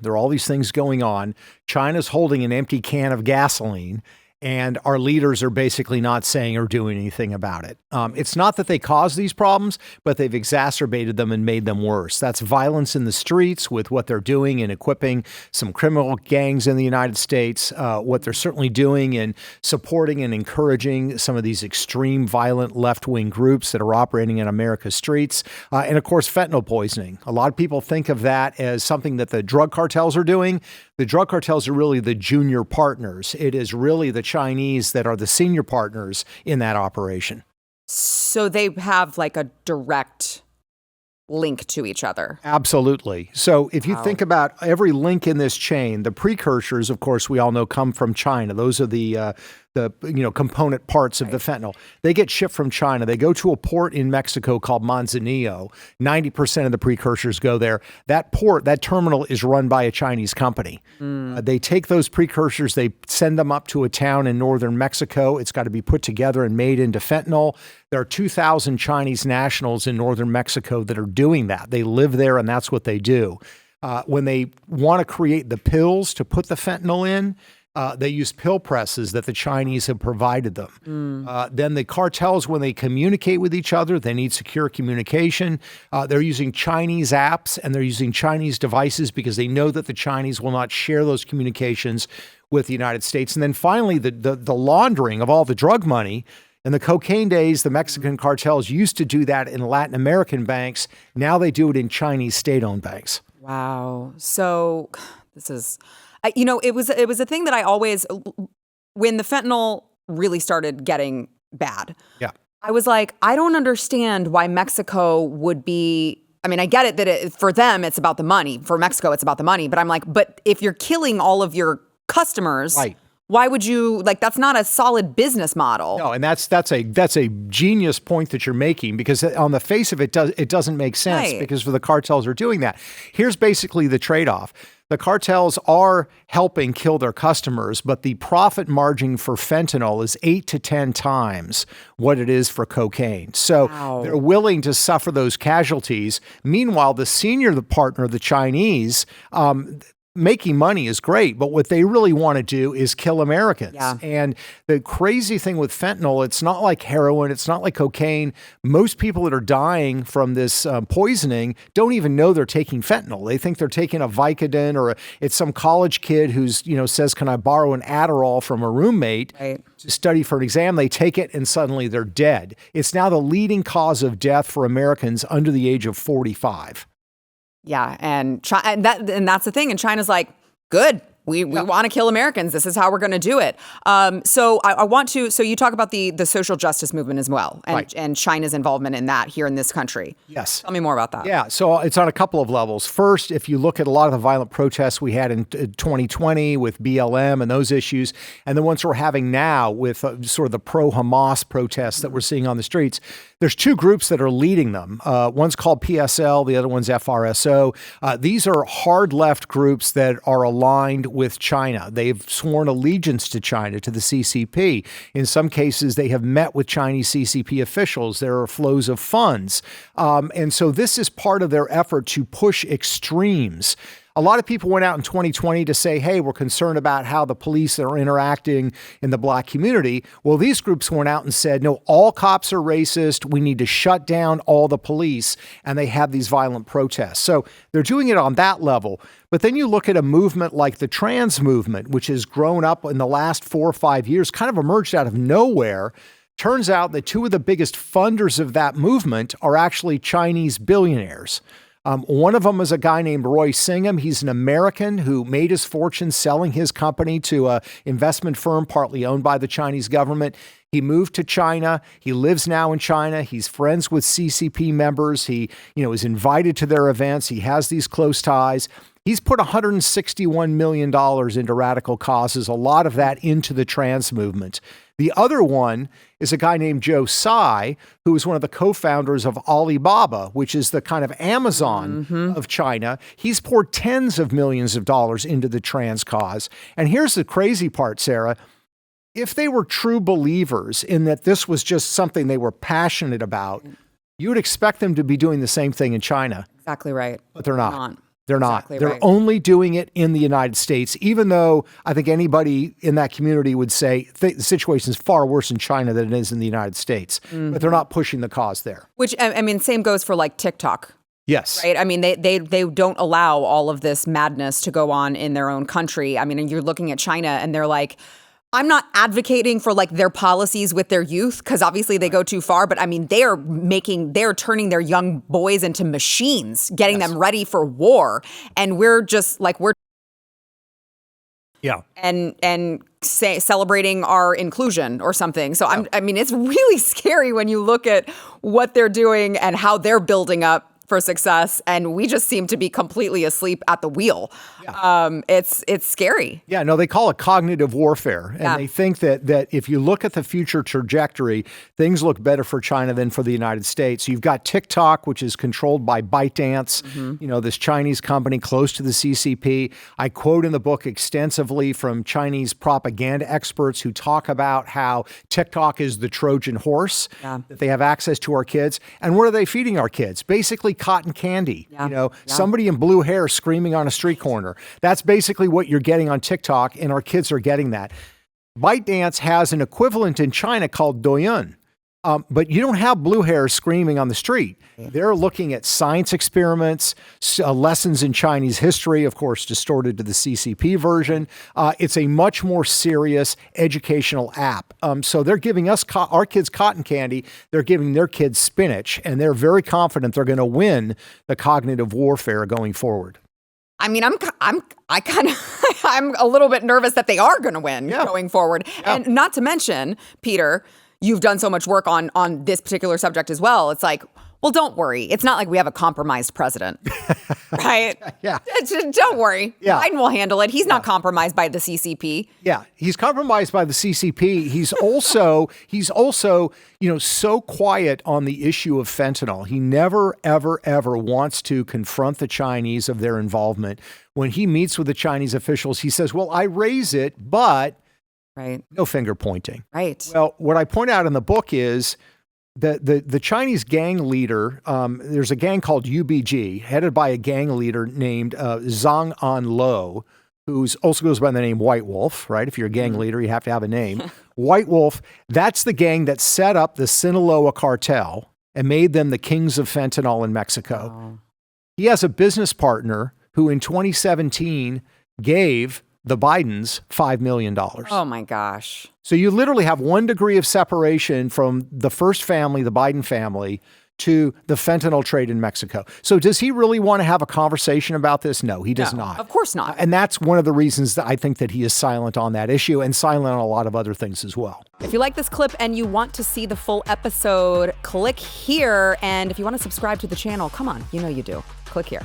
There are all these things going on. China's holding an empty can of gasoline, and our leaders are basically not saying or doing anything about it. It's not that they caused these problems, but they've exacerbated them and made them worse. That's violence in the streets with what they're doing in equipping some criminal gangs in the United States, what they're certainly doing in supporting and encouraging some of these extreme violent left-wing groups that are operating in America's streets. And of course, fentanyl poisoning. A lot of people think of that as something that the drug cartels are doing. The drug cartels are really the junior partners. It is really the Chinese that are the senior partners in that operation. So they have like a direct link to each other. Absolutely. So if you think about every link in this chain, the precursors, of course, we all know come from China. Those are the component parts of the fentanyl. They get shipped from China. They go to a port in Mexico called Manzanillo. 90% of the precursors go there. That port, that terminal is run by a Chinese company. They take those precursors, they send them up to a town in northern Mexico. It's got to be put together and made into fentanyl. There are 2,000 Chinese nationals in northern Mexico that are doing that. They live there and that's what they do. When they want to create the pills to put the fentanyl in, they use pill presses that the Chinese have provided them. Then the cartels, when they communicate with each other, they need secure communication. They're using Chinese apps and they're using Chinese devices because they know that the Chinese will not share those communications with the United States. And then finally, the laundering of all the drug money. In the cocaine days, the Mexican cartels used to do that in Latin American banks. Now they do it in Chinese state-owned banks. Wow. So this is... it was a thing that I always, when the fentanyl really started getting bad, I was like, I don't understand why Mexico would be, I mean, I get it that for them, it's about the money. For Mexico, it's about the money. But I'm like, but if you're killing all of your customers, why would you, that's not a solid business model. No, and that's a genius point that you're making, because on the face of it, it doesn't make sense because the cartels are doing that. Here's basically the trade-off. The cartels are helping kill their customers, but the profit margin for fentanyl is 8 to 10 times what it is for cocaine. So they're willing to suffer those casualties. Meanwhile, the senior partner, the Chinese, making money is great, but what they really want to do is kill Americans. And the crazy thing with fentanyl, it's not like heroin, it's not like cocaine. Most people that are dying from this poisoning don't even know they're taking fentanyl. They think they're taking a Vicodin, or it's some college kid who's, says, can I borrow an Adderall from a roommate to study for an exam? They take it and suddenly they're dead. It's now the leading cause of death for Americans under the age of 45. Yeah, and that's the thing. And China's like, good. We want to kill Americans. This is how we're going to do it. So I want to. So you talk about the social justice movement as well, and China's involvement in that here in this country. Yes. Tell me more about that. Yeah. So it's on a couple of levels. First, if you look at a lot of the violent protests we had in 2020 with BLM and those issues, and the ones we're having now with sort of the pro-Hamas protests that we're seeing on the streets, there's two groups that are leading them. One's called PSL, the other one's FRSO. These are hard left groups that are aligned with China. They've sworn allegiance to China, to the CCP. In some cases, they have met with Chinese CCP officials. There are flows of funds. And so this is part of their effort to push extremes. A lot of people went out in 2020 to say, hey, we're concerned about how the police are interacting in the black community. Well, these groups went out and said, no, all cops are racist. We need to shut down all the police. And they have these violent protests. So they're doing it on that level. But then you look at a movement like the trans movement, which has grown up in the last 4 or 5 years, kind of emerged out of nowhere. Turns out that two of the biggest funders of that movement are actually Chinese billionaires. One of them is a guy named Roy Singham. He's an American who made his fortune selling his company to an investment firm partly owned by the Chinese government. He moved to China. He lives now in China. He's friends with CCP members. He, is invited to their events. He has these close ties. He's put $161 million into radical causes, a lot of that into the trans movement. The other one is a guy named Joe Tsai, who is one of the co-founders of Alibaba, which is the kind of Amazon of China. He's poured tens of millions of dollars into the trans cause. And here's the crazy part, Sarah. If they were true believers in that this was just something they were passionate about, you would expect them to be doing the same thing in China. Exactly right. But they're not. They're not. Exactly They're right. only doing it in the United States, even though I think anybody in that community would say the situation is far worse in China than it is in the United States. But they're not pushing the cause there. Which, I mean, same goes for like TikTok. Yes. Right. I mean, they don't allow all of this madness to go on in their own country. I mean, and you're looking at China and they're like, I'm not advocating for like their policies with their youth because obviously they go too far. But I mean, they're turning their young boys into machines, getting them ready for war. And we're just like, and celebrating our inclusion or something. So I mean, it's really scary when you look at what they're doing and how they're building up for success, and we just seem to be completely asleep at the wheel. Yeah. It's scary. Yeah, no, they call it cognitive warfare, and they think that if you look at the future trajectory, things look better for China than for the United States. You've got TikTok, which is controlled by ByteDance, this Chinese company close to the CCP. I quote in the book extensively from Chinese propaganda experts who talk about how TikTok is the Trojan horse, that they have access to our kids. And what are they feeding our kids? Basically cotton candy, somebody in blue hair screaming on a street corner. That's basically what you're getting on TikTok, and our kids are getting that. ByteDance has an equivalent in China called Douyin, but you don't have blue hair screaming on the street. They're looking at science experiments, lessons in Chinese history, of course, distorted to the CCP version. It's a much more serious educational app. So they're giving us, our kids, cotton candy. They're giving their kids spinach, and they're very confident they're going to win the cognitive warfare going forward. I mean, I'm a little bit nervous that they are going to win going forward. Yeah. And not to mention, Peter, you've done so much work on this particular subject as well. It's like, well, don't worry. It's not like we have a compromised president, right? Yeah. Don't worry. Yeah. Biden will handle it. He's not compromised by the CCP. Yeah, he's compromised by the CCP. He's also, so quiet on the issue of fentanyl. He never, ever, ever wants to confront the Chinese of their involvement. When he meets with the Chinese officials, he says, well, I raise it, but no finger pointing. Right. Well, what I point out in the book is the Chinese gang leader, there's a gang called UBG, headed by a gang leader named Zhang Anlo, who also goes by the name White Wolf, right? If you're a gang leader, you have to have a name. White Wolf, that's the gang that set up the Sinaloa cartel and made them the kings of fentanyl in Mexico. Oh. He has a business partner who in 2017 gave the Bidens $5 million. Oh my gosh. So you literally have 1 degree of separation from the first family, the Biden family, to the fentanyl trade in Mexico. So does he really want to have a conversation about this? No, he does not. Of course not. And that's one of the reasons that I think that he is silent on that issue and silent on a lot of other things as well. If you like this clip and you want to see the full episode, click here. And if you want to subscribe to the channel, come on, you know you do. Click here.